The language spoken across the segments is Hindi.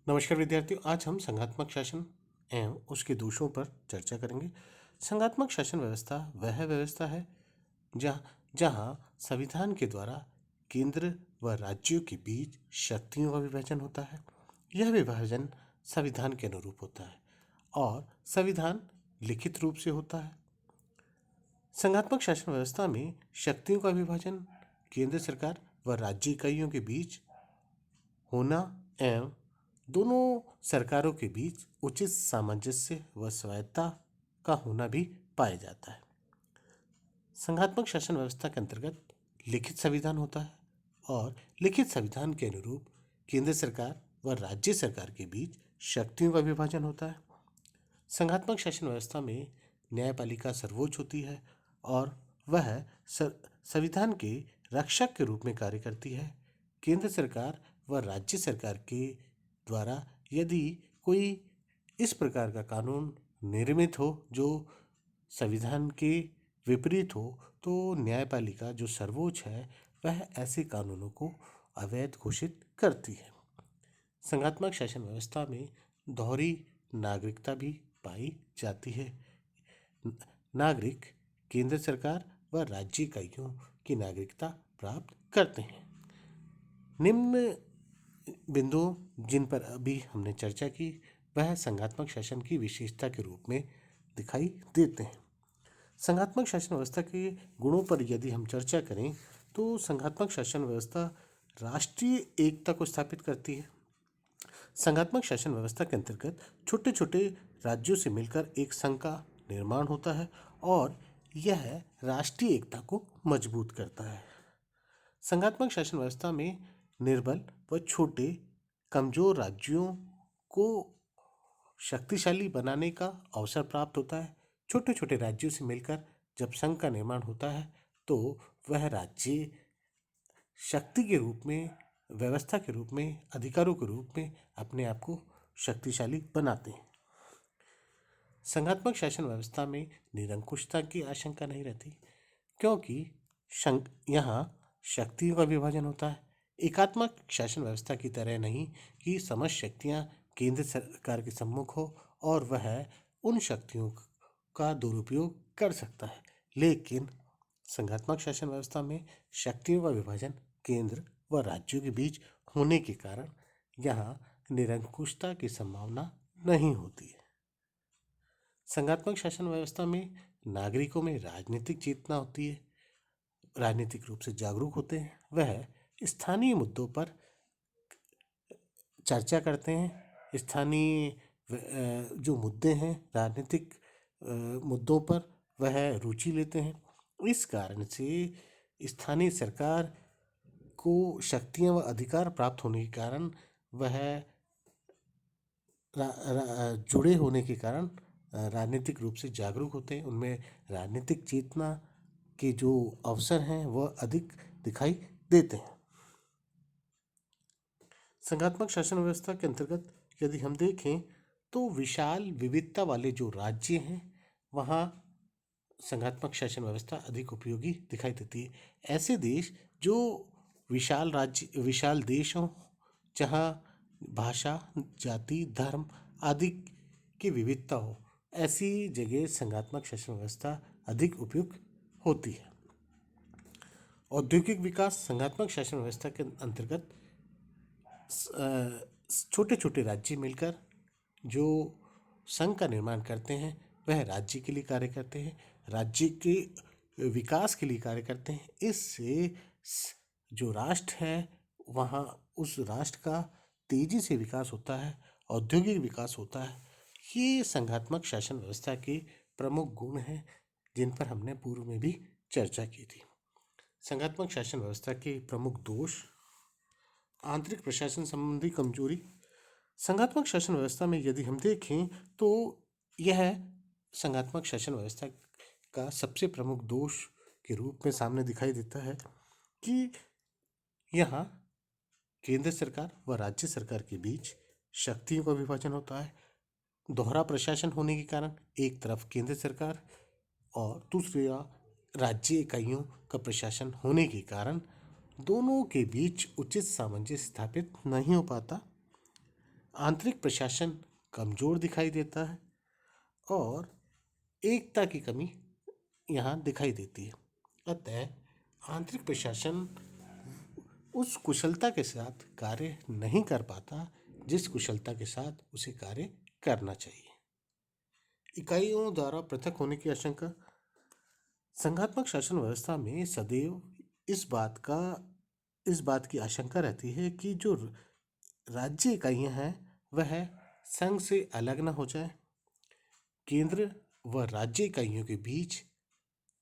नमस्कार विद्यार्थियों, आज हम संघात्मक शासन एवं उसके दोषों पर चर्चा करेंगे। संघात्मक शासन व्यवस्था वह व्यवस्था है जहां संविधान के द्वारा केंद्र व राज्यों के बीच शक्तियों का विभाजन होता है। यह विभाजन संविधान के अनुरूप होता है और संविधान लिखित रूप से होता है। संघात्मक शासन व्यवस्था में शक्तियों का विभाजन केंद्र सरकार व राज्य इकाइयों के बीच होना एवं दोनों सरकारों के बीच उचित सामंजस्य व स्वायत्ता का होना भी पाया जाता है। संघात्मक शासन व्यवस्था के अंतर्गत लिखित संविधान होता है और लिखित संविधान के अनुरूप केंद्र सरकार व राज्य सरकार के बीच शक्तियों का विभाजन होता है। संघात्मक शासन व्यवस्था में न्यायपालिका सर्वोच्च होती है और वह संविधान के रक्षक के रूप में कार्य करती है। केंद्र सरकार व राज्य सरकार के द्वारा यदि कोई इस प्रकार का कानून निर्मित हो जो संविधान के विपरीत हो, तो न्यायपालिका जो सर्वोच्च है वह ऐसे कानूनों को अवैध घोषित करती है। संघात्मक शासन व्यवस्था में दोहरी नागरिकता भी पाई जाती है। नागरिक केंद्र सरकार व राज्य इकाइयों की नागरिकता प्राप्त करते हैं। निम्न बिंदु जिन पर अभी हमने चर्चा की वह संघात्मक शासन की विशेषता के रूप में दिखाई देते हैं। संघात्मक शासन व्यवस्था के गुणों पर यदि हम चर्चा करें तो संघात्मक शासन व्यवस्था राष्ट्रीय एकता को स्थापित करती है। संघात्मक शासन व्यवस्था के अंतर्गत छोटे छोटे राज्यों से मिलकर एक संघ का निर्माण होता है और यह राष्ट्रीय एकता को मजबूत करता है। संघात्मक शासन व्यवस्था में निर्बल व छोटे कमजोर राज्यों को शक्तिशाली बनाने का अवसर प्राप्त होता है। छोटे छोटे राज्यों से मिलकर जब संघ का निर्माण होता है तो वह राज्य शक्ति के रूप में, व्यवस्था के रूप में, अधिकारों के रूप में अपने आप को शक्तिशाली बनाते हैं। संघात्मक शासन व्यवस्था में निरंकुशता की आशंका नहीं रहती क्योंकि यहाँ शक्तियों का विभाजन होता है। एकात्मक शासन व्यवस्था की तरह नहीं कि समस्त शक्तियाँ केंद्र सरकार के सम्मुख हो और वह उन शक्तियों का दुरुपयोग कर सकता है, लेकिन संघात्मक शासन व्यवस्था में शक्तियों का विभाजन केंद्र व राज्यों के बीच होने के कारण यहाँ निरंकुशता की संभावना नहीं होती है। संघात्मक शासन व्यवस्था में नागरिकों में राजनीतिक चेतना होती है, राजनीतिक रूप से जागरूक होते हैं, वह स्थानीय मुद्दों पर चर्चा करते हैं। स्थानीय जो मुद्दे हैं राजनीतिक मुद्दों पर वह रुचि लेते हैं। इस कारण से स्थानीय सरकार को शक्तियां व अधिकार प्राप्त होने के कारण वह जुड़े होने के कारण राजनीतिक रूप से जागरूक होते हैं। उनमें राजनीतिक चेतना के जो अवसर हैं वह अधिक दिखाई देते हैं। संघात्मक शासन व्यवस्था के अंतर्गत यदि हम देखें तो विशाल विविधता वाले जो राज्य हैं वहाँ संघात्मक शासन व्यवस्था अधिक उपयोगी दिखाई देती है। ऐसे देश जो विशाल देश हों, जहाँ भाषा, जाति, धर्म आदि की विविधता हो, ऐसी जगह संघात्मक शासन व्यवस्था अधिक उपयुक्त होती है। औद्योगिक विकास संघात्मक शासन व्यवस्था के अंतर्गत छोटे छोटे राज्य मिलकर जो संघ का निर्माण करते हैं वह राज्य के लिए कार्य करते हैं, राज्य के विकास के लिए कार्य करते हैं। इससे जो राष्ट्र है वहाँ उस राष्ट्र का तेजी से विकास होता है, औद्योगिक विकास होता है। ये संघात्मक शासन व्यवस्था के प्रमुख गुण हैं जिन पर हमने पूर्व में भी चर्चा की थी। संघात्मक शासन व्यवस्था के प्रमुख दोष: आंतरिक प्रशासन संबंधी कमजोरी। संघात्मक शासन व्यवस्था में यदि हम देखें तो यह संघात्मक शासन व्यवस्था का सबसे प्रमुख दोष के रूप में सामने दिखाई देता है कि यहाँ केंद्र सरकार व राज्य सरकार के बीच शक्तियों का विभाजन होता है। दोहरा प्रशासन होने के कारण एक तरफ केंद्र सरकार और दूसरी राज्य इकाइयों का प्रशासन होने के कारण दोनों के बीच उचित सामंजस्य स्थापित नहीं हो पाता। आंतरिक प्रशासन कमजोर दिखाई देता है और एकता की कमी यहाँ दिखाई देती है। अतः आंतरिक प्रशासन उस कुशलता के साथ कार्य नहीं कर पाता जिस कुशलता के साथ उसे कार्य करना चाहिए। इकाइयों द्वारा पृथक होने की आशंका। संघात्मक शासन व्यवस्था में सदैव इस बात की आशंका रहती है कि जो राज्य इकाइयां हैं वह संघ से अलग न हो जाए। केंद्र व राज्य इकाइयों के बीच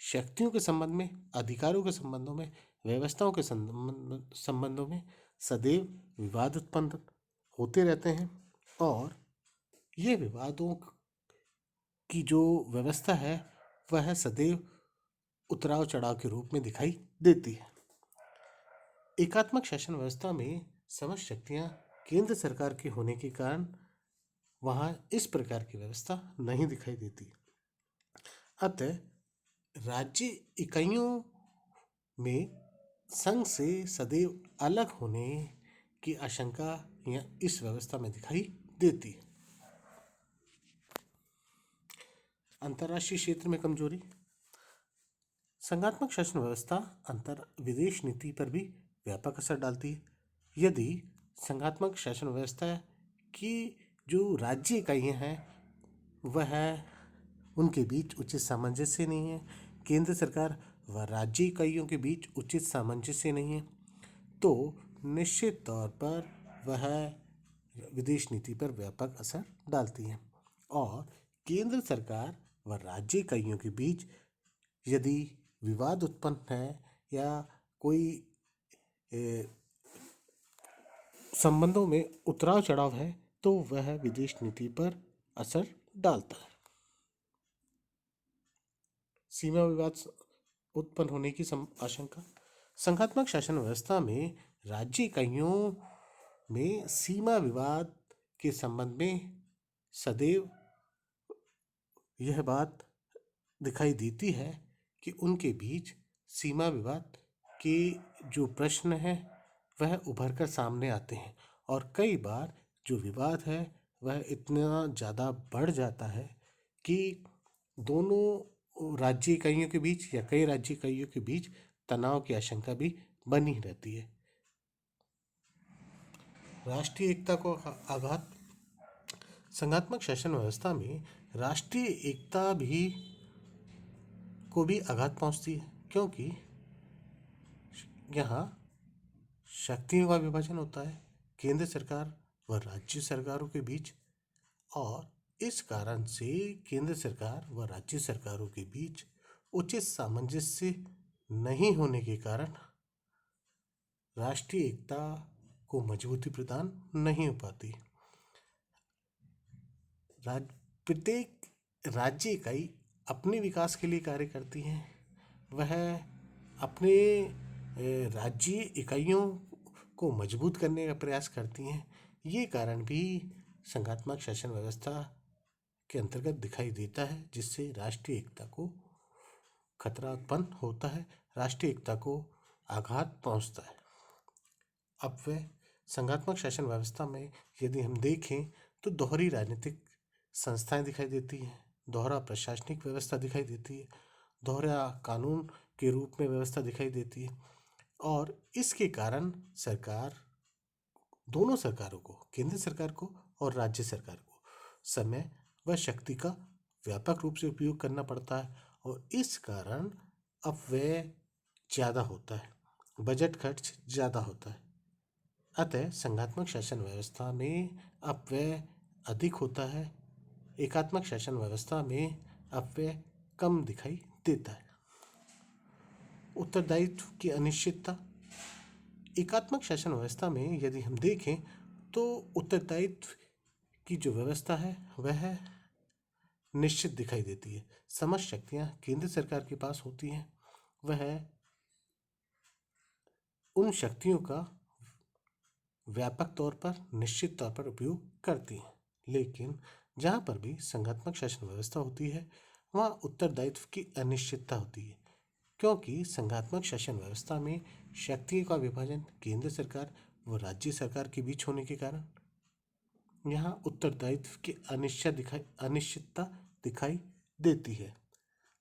शक्तियों के संबंध में, अधिकारों के संबंधों में, व्यवस्थाओं के संबंधों में सदैव विवाद उत्पन्न होते रहते हैं और ये विवादों की जो व्यवस्था है वह सदैव उतराव चढ़ाव के रूप में दिखाई देती है। एकात्मक शासन व्यवस्था में समस्त शक्तियां केंद्र सरकार के होने के कारण वहां इस प्रकार की व्यवस्था नहीं दिखाई देती। अतः राज्य इकाइयों में संघ से सदैव अलग होने की आशंका इस व्यवस्था में दिखाई देती है। अंतर्राष्ट्रीय क्षेत्र में कमजोरी। संघात्मक शासन व्यवस्था अंतर विदेश नीति पर भी व्यापक असर डालती है। यदि संघात्मक शासन व्यवस्था की जो राज्य इकाइयां हैं वह उनके बीच उचित सामंजस्य नहीं है, केंद्र सरकार व राज्य इकाइयों के बीच उचित सामंजस्य नहीं है, तो निश्चित तौर पर वह विदेश नीति पर व्यापक असर डालती है। और केंद्र सरकार व राज्य इकाइयों के बीच यदि विवाद उत्पन्न है या कोई संबंधों में उतराव चढ़ाव है तो वह विदेश नीति पर असर डालता है। सीमा विवाद उत्पन्न होने की आशंका। संघात्मक शासन व्यवस्था में राज्य इकाइयों में सीमा विवाद के संबंध में सदैव यह बात दिखाई देती है कि उनके बीच सीमा विवाद के जो प्रश्न हैं वह उभर कर सामने आते हैं और कई बार जो विवाद है वह इतना ज़्यादा बढ़ जाता है कि दोनों राज्य इकाइयों के बीच या कई राज्य इकाइयों के बीच तनाव की आशंका भी बनी रहती है। राष्ट्रीय एकता को आघात। संघात्मक शासन व्यवस्था में राष्ट्रीय एकता को भी आघात पहुंचती है क्योंकि यहाँ शक्तियों का विभाजन होता है केंद्र सरकार व राज्य सरकारों के बीच और इस कारण से केंद्र सरकार व राज्य सरकारों के बीच उचित सामंजस्य नहीं होने के कारण राष्ट्रीय एकता को मजबूती प्रदान नहीं हो पाती। प्रत्येक राज्य इकाई अपने विकास के लिए कार्य करती हैं, वह अपने राज्य इकाइयों को मजबूत करने का प्रयास करती हैं। ये कारण भी संघात्मक शासन व्यवस्था के अंतर्गत दिखाई देता है जिससे राष्ट्रीय एकता को खतरा उत्पन्न होता है, राष्ट्रीय एकता को आघात पहुंचता है। अब वह संघात्मक शासन व्यवस्था में यदि हम देखें तो दोहरी राजनीतिक संस्थाएं दिखाई देती हैं, दोहरा प्रशासनिक व्यवस्था दिखाई देती है, दोहरा कानून के रूप में व्यवस्था दिखाई देती है और इसके कारण दोनों सरकारों को, केंद्र सरकार को और राज्य सरकार को समय व शक्ति का व्यापक रूप से उपयोग करना पड़ता है और इस कारण अपव्यय ज़्यादा होता है, बजट खर्च ज़्यादा होता है। अतः संघात्मक शासन व्यवस्था में अपव्यय अधिक होता है, एकात्मक शासन व्यवस्था में अपव्यय कम दिखाई देता है। उत्तरदायित्व की अनिश्चितता। एकात्मक शासन व्यवस्था में यदि हम देखें तो उत्तरदायित्व की जो व्यवस्था है वह निश्चित दिखाई देती है। समस्त शक्तियां केंद्र सरकार के पास होती हैं, वह उन शक्तियों का व्यापक तौर पर, निश्चित तौर पर उपयोग करती हैं। लेकिन जहाँ पर भी संघात्मक शासन व्यवस्था होती है वहाँ उत्तरदायित्व की अनिश्चितता होती है क्योंकि संघात्मक शासन व्यवस्था में शक्तियों का विभाजन केंद्र सरकार व राज्य सरकार के बीच होने के कारण यहाँ उत्तरदायित्व की अनिश्चितता दिखाई देती है।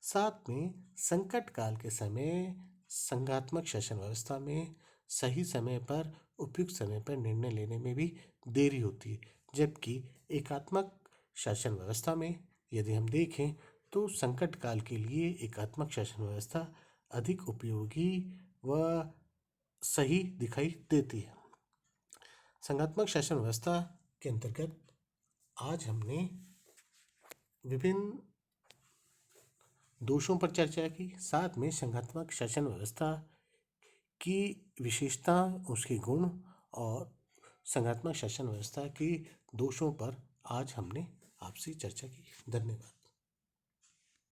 साथ में संकट काल के समय संघात्मक शासन व्यवस्था में सही समय पर उपयुक्त समय पर निर्णय लेने में भी देरी होती है, जबकि एकात्मक शासन व्यवस्था में यदि हम देखें तो संकट काल के लिए एकात्मक शासन व्यवस्था अधिक उपयोगी व सही दिखाई देती है। संघात्मक शासन व्यवस्था के अंतर्गत आज हमने विभिन्न दोषों पर चर्चा की, साथ में संघात्मक शासन व्यवस्था की विशेषता, उसके गुण और संघात्मक शासन व्यवस्था के दोषों पर आज हमने आपसे चर्चा की। धन्यवाद।